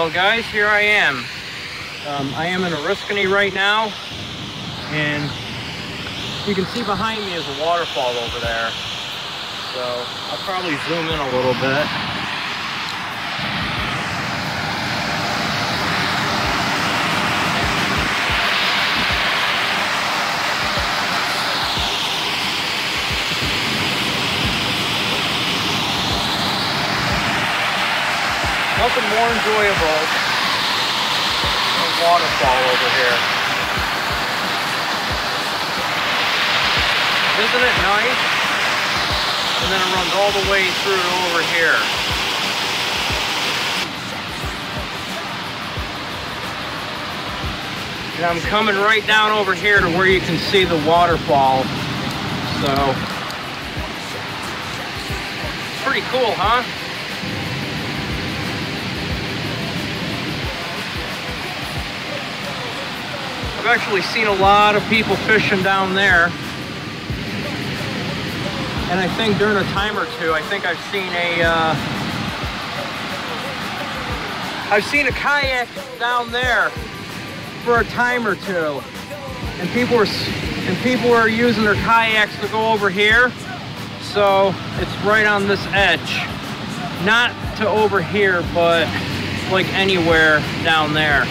Well guys, here I am. I am in Oriskany right now, and you can see behind me is a waterfall over there. So I'll probably zoom in a little bit. Nothing more enjoyable than a waterfall over here. Isn't it nice? And then it runs all the way through to over here. And I'm coming right down over here to where you can see the waterfall. So, pretty cool, huh? I've actually seen a lot of people fishing down there, and I think during a time or two, I think I've seen a kayak down there for a time or two, and people were using their kayaks to go over here. So it's right on this edge, not to over here, but like anywhere down there.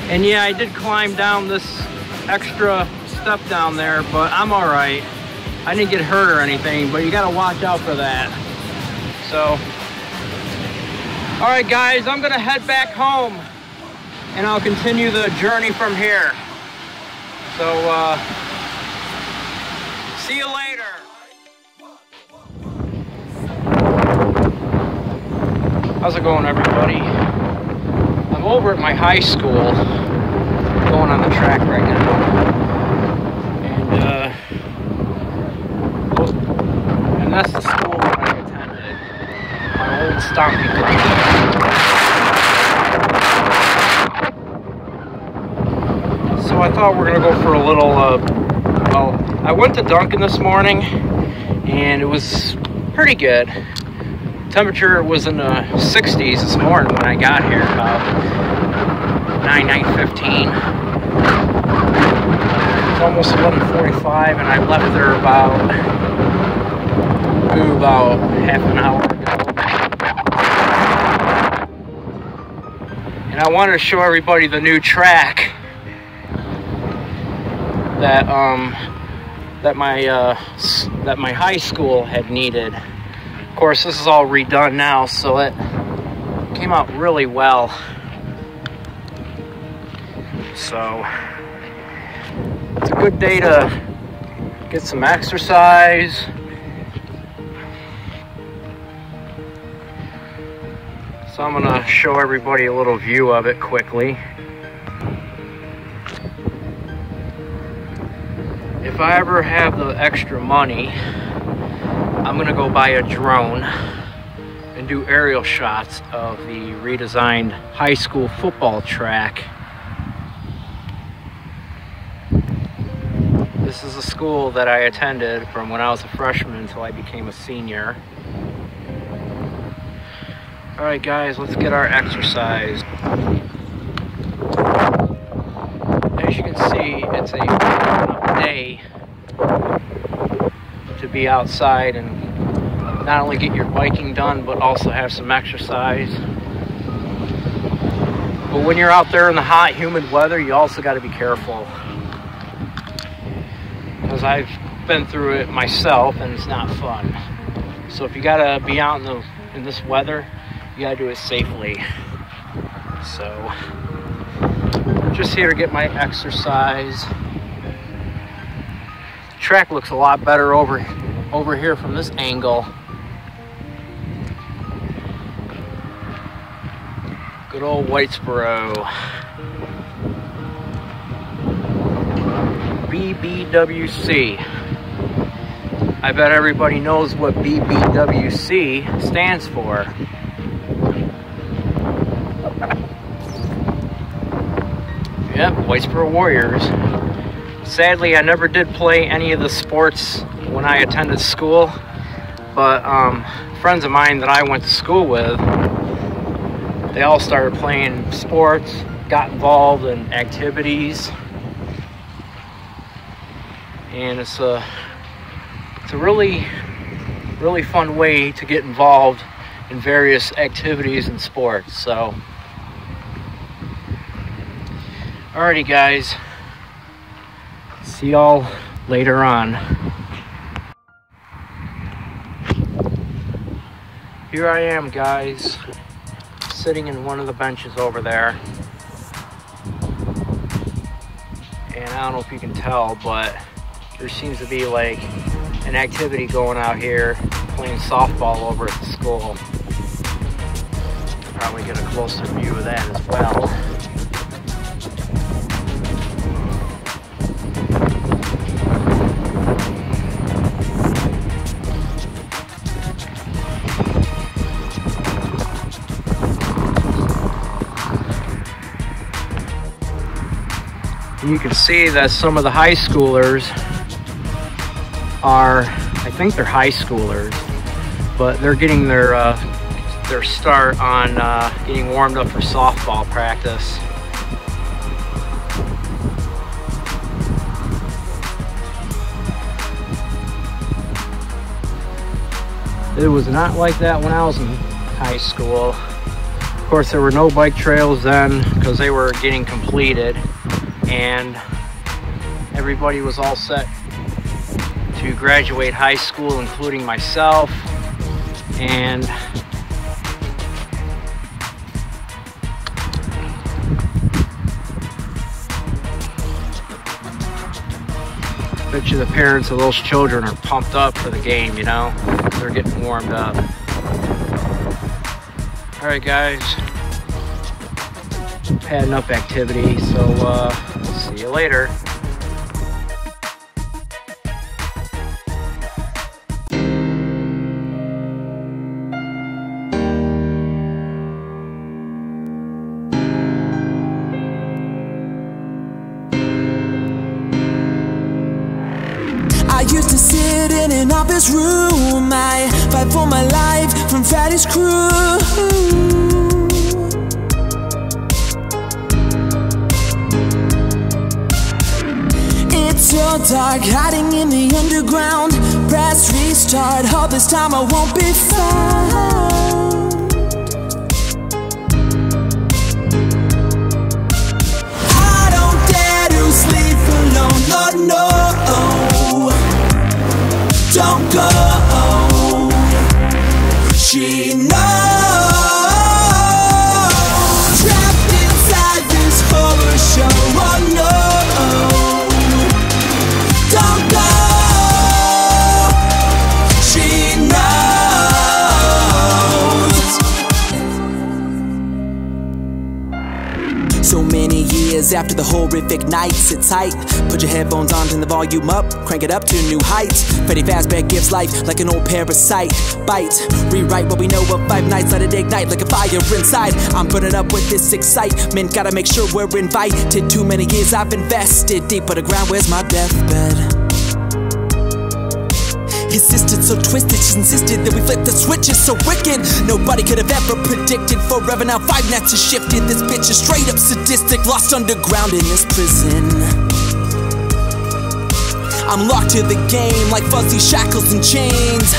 And yeah, I did climb down this extra step down there, but I'm all right. I didn't get hurt or anything, but you gotta watch out for that. So, all right guys, I'm gonna head back home and I'll continue the journey from here. So, see you later. How's it going, everybody? I'm over at my high school, going on the track right now, and that's the school that I attended, my old stomping ground. So I thought we're gonna go for a little, well, I went to Dunkin' this morning, and it was pretty good. Temperature was in the 60s this morning when I got here, about 9:15. It's almost 11:45, and I left there about half an hour ago. And I wanted to show everybody the new track that my high school had needed. Of course, this is all redone now, so it came out really well. So, it's a good day to get some exercise. So I'm gonna show everybody a little view of it quickly. If I ever have the extra money, I'm gonna go buy a drone and do aerial shots of the redesigned high school football track. This is a school that I attended from when I was a freshman until I became a senior. All right, guys, let's get our exercise. As you can see, it's a day to be outside and not only get your biking done, but also have some exercise. But when you're out there in the hot, humid weather, you also got to be careful, because I've been through it myself and it's not fun. So if you got to be out in this weather, you got to do it safely. So just here to get my exercise. Track looks a lot better over here from this angle. Good old Whitesboro. BBWC. I bet everybody knows what BBWC stands for. Yep, Whitesboro Warriors. Sadly, I never did play any of the sports when I attended school, but friends of mine that I went to school with they all started playing sports, got involved in activities, and it's a really fun way to get involved in various activities and sports. So alrighty guys, see y'all later on. Here I am guys, sitting in one of the benches over there, and I don't know if you can tell, but there seems to be like an activity going out here, playing softball over at the school. Probably get a closer view of that as well. And you can see that some of the high schoolers are, I think they're high schoolers, but they're getting their start on getting warmed up for softball practice. It was not like that when I was in high school. Of course, there were no bike trails then because they were getting completed, and everybody was all set to graduate high school, including myself. And I bet you the parents of those children are pumped up for the game, you know? They're getting warmed up. All right, guys. Had enough activity, so see you later. I used to sit in an office room, I fight for my life from Friday's crew. It's so dark, hiding in the underground. Press restart, all this time I won't be found. I don't dare to sleep alone, Lord, no. Don't go, she knows. Trapped inside this horror show, oh no. Don't go, she knows. So many years after the horrific night, sit tight, put your headphones on, turn the volume up, crank it up to new heights. Freddy Fazbear gives life like an old parasite. Bite, rewrite what we know of 5 nights, let it ignite like a fire inside. I'm burning up with this excitement, gotta make sure we're invited. Too many years I've invested deep underground, where's my deathbed? His sister's so twisted, she's insisted that we flip the switches so wicked. Nobody could have ever predicted. Forever now 5 nights has shifted. This bitch is straight up sadistic, lost underground in this prison. I'm locked to the game like fuzzy shackles and chains.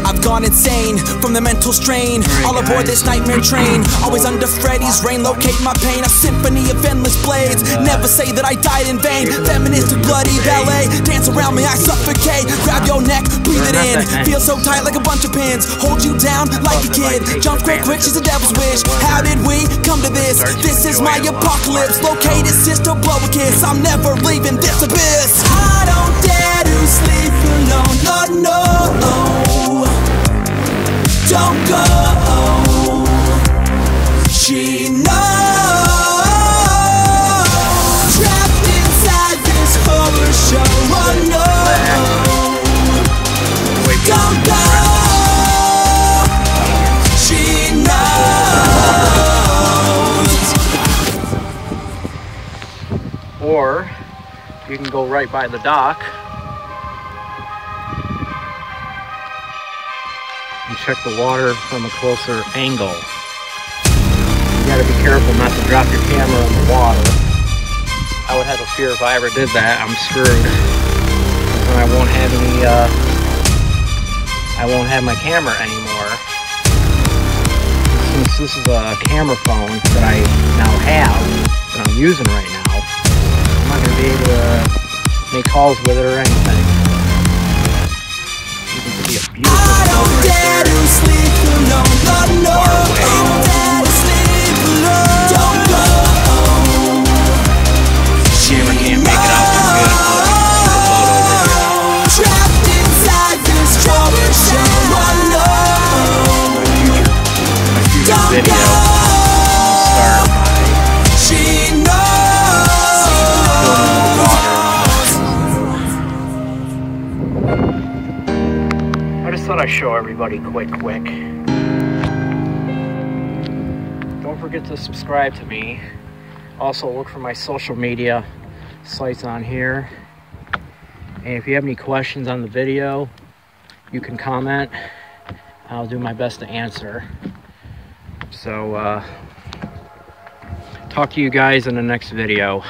I've gone insane from the mental strain. All aboard this nightmare train, always under Freddy's reign. Locate my pain, a symphony of endless blades. Never say that I died in vain. Feministic bloody ballet, dance around me, I suffocate. Grab your neck, breathe it in. Feel so tight like a bunch of pins. Hold you down like a kid. Jump quick, she's a devil's wish. How did we come to this? This is my apocalypse. Locate his sister, blow a kiss. I'm never leaving this abyss. I don't dare to sleep alone, Lord, no. Don't go, she knows. Trapped inside this horror show, oh no. Don't go, she knows. Or you can go right by the dock and check the water from a closer angle. You gotta be careful not to drop your camera in the water. I would have a fear if I ever did that, I'm screwed. And I won't have any, I won't have my camera anymore. Since this is a camera phone that I now have, that I'm using right now, I'm not gonna be able to make calls with it or anything. You can see a beautiful phone right there. Far away. Camera can't make it out too good, but we can see the boat over here. Trapped inside this trouble show. My future video, I'll start by filming the water. I just thought I'd show everybody quick. Don't forget to subscribe to me. Also look for my social media sites on here. And if you have any questions on the video, you can comment. I'll do my best to answer. So, talk to you guys in the next video.